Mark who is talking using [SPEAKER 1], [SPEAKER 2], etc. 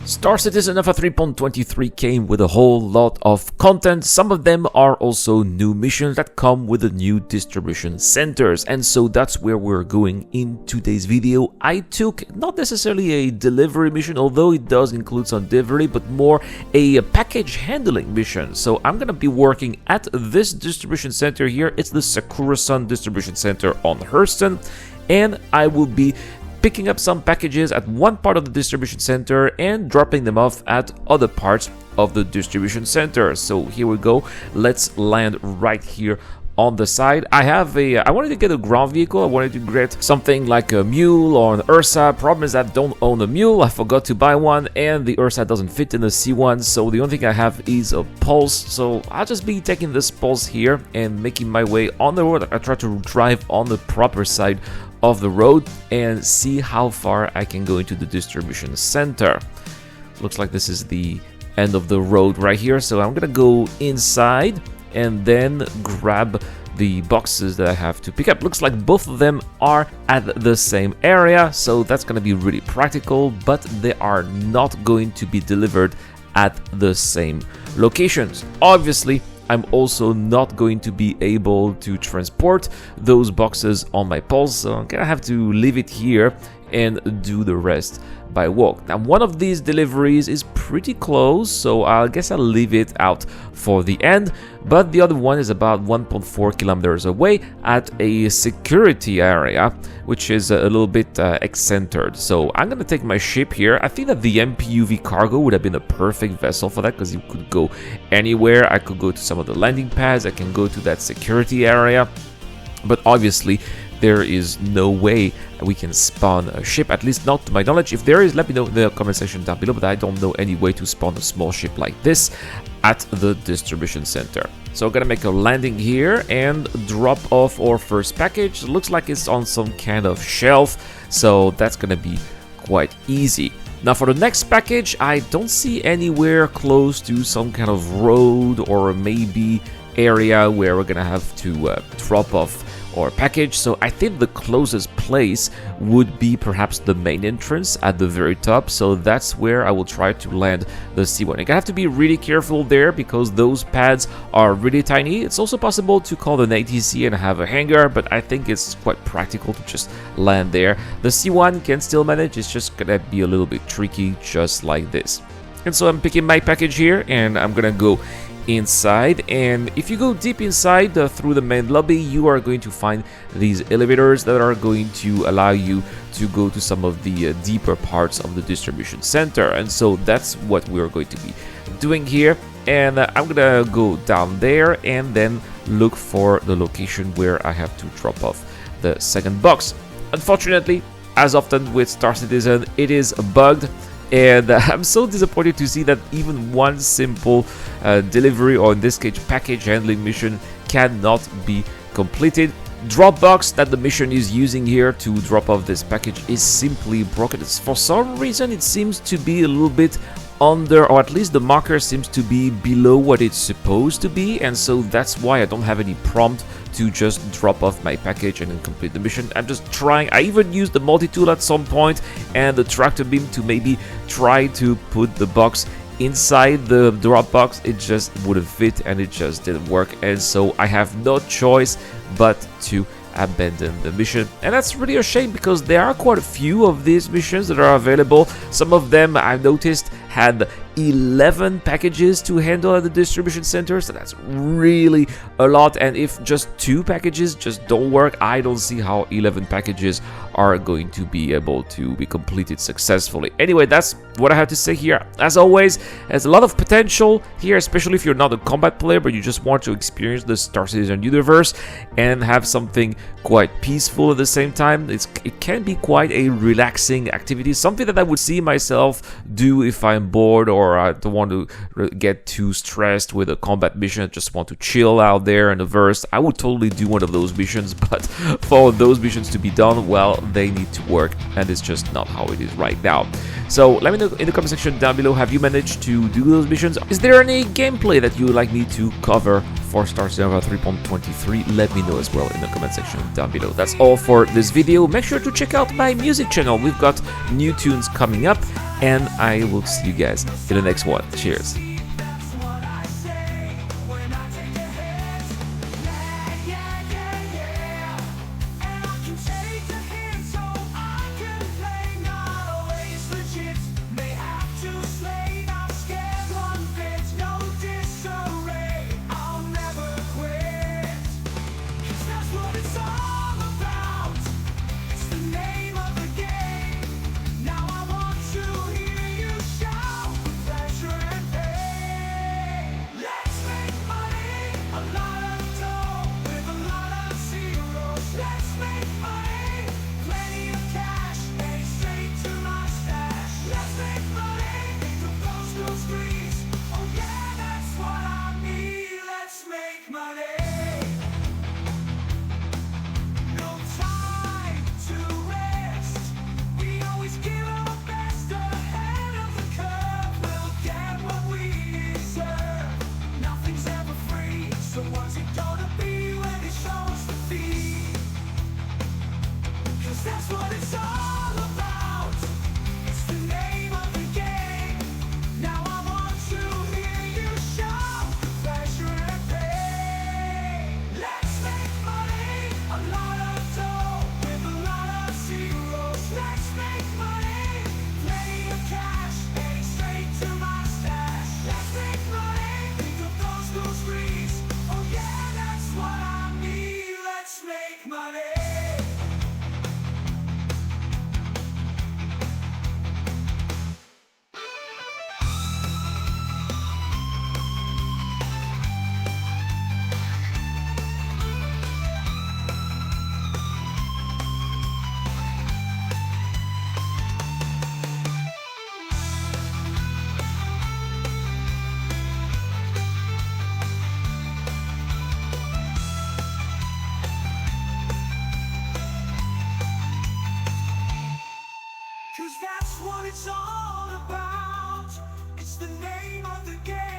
[SPEAKER 1] Star Citizen Alpha 3.23 came with a whole lot of content. Some of them are also new missions that come with the new distribution centers, and so that's where we're going in today's video. I took not necessarily a delivery mission, although it does include some delivery, but more a package handling mission. So I'm gonna be working at this distribution center here. It's the Sakura Sun distribution center on Hurston, and I will be picking up some packages at one part of the distribution center and dropping them off at other parts of the distribution center. So here we go. Let's land right here on the side. I wanted to get a ground vehicle. I wanted to get something like a mule or an Ursa. Problem is that I don't own a mule. I forgot to buy one, and the Ursa doesn't fit in the C1. So the only thing I have is a Pulse. So I'll just be taking this Pulse here and making my way on the road. I try to drive on the proper side of the road and see how far I can go into the distribution center. Looks like this is the end of the road right here, so I'm gonna go inside and then grab the boxes that I have to pick up. Looks like both of them are at the same area, so that's gonna be really practical, but they are not going to be delivered at the same locations. Obviously, I'm also not going to be able to transport those boxes on my Pulse, so I'm gonna have to leave it here and do the rest by walk. Now, one of these deliveries is pretty close, so I guess I'll leave it out for the end, but the other one is about 1.4 kilometers away at a security area, which is a little bit eccentered. So I'm gonna take my ship here. I think that the MPUV cargo would have been a perfect vessel for that, because you could go anywhere. I could go to some of the landing pads, I can go to that security area, but obviously there is no way we can spawn a ship, at least not to my knowledge. If there is, let me know in the comment section down below, but I don't know any way to spawn a small ship like this at the distribution center. So I'm gonna make a landing here and drop off our first package. It looks like it's on some kind of shelf, so that's gonna be quite easy. Now for the next package, I don't see anywhere close to some kind of road or maybe area where we're gonna have to drop off or package, so I think the closest place would be perhaps the main entrance at the very top, so that's where I will try to land the C1. You're gonna have to be really careful there because those pads are really tiny. It's also possible to call an ATC and have a hangar, but I think it's quite practical to just land there. The C1 can still manage, it's just gonna be a little bit tricky just like this. And so I'm picking my package here and I'm gonna go inside, and if you go deep inside through the main lobby, you are going to find these elevators that are going to allow you to go to some of the deeper parts of the distribution center, and so that's what we're going to be doing here. And I'm gonna go down there and then look for the location where I have to drop off the second box. Unfortunately, as often with Star Citizen, it is bugged. And I'm so disappointed to see that even one simple delivery, or in this case package handling mission, cannot be completed. Dropbox that the mission is using here to drop off this package is simply broken. For some reason it seems to be a little bit under, or at least the marker seems to be below what it's supposed to be, and so that's why I don't have any prompt to just drop off my package and then complete the mission. I'm just trying. I even used the multi-tool at some point and the tractor beam to maybe try to put the box inside the drop box. It just wouldn't fit and it just didn't work, and so I have no choice but to abandon the mission. And that's really a shame because there are quite a few of these missions that are available. Some of them I've noticed had 11 packages to handle at the distribution center, so that's really a lot. And if just 2 packages just don't work, I don't see how 11 packages are going to be able to be completed successfully. Anyway, that's what I have to say here. As always, there's a lot of potential here, especially if you're not a combat player but you just want to experience the Star Citizen universe and have something quite peaceful at the same time. It can be quite a relaxing activity, something that I would see myself do if I'm bored or I don't want to get too stressed with a combat mission. I just want to chill out there in the verse. I would totally do one of those missions, but for those missions to be done, well, they need to work, and it's just not how it is right now. So let me know in the comment section down below, have you managed to do those missions? Is there any gameplay that you would like me to cover
[SPEAKER 2] for Star Citizen Alpha 3.23, let me know as well in the comment section down below. That's all for this video. Make sure to check out my music channel. We've got new tunes coming up, and I will see you guys in the next one. Cheers.
[SPEAKER 1] Cause that's what it's all about. It's the name of the game.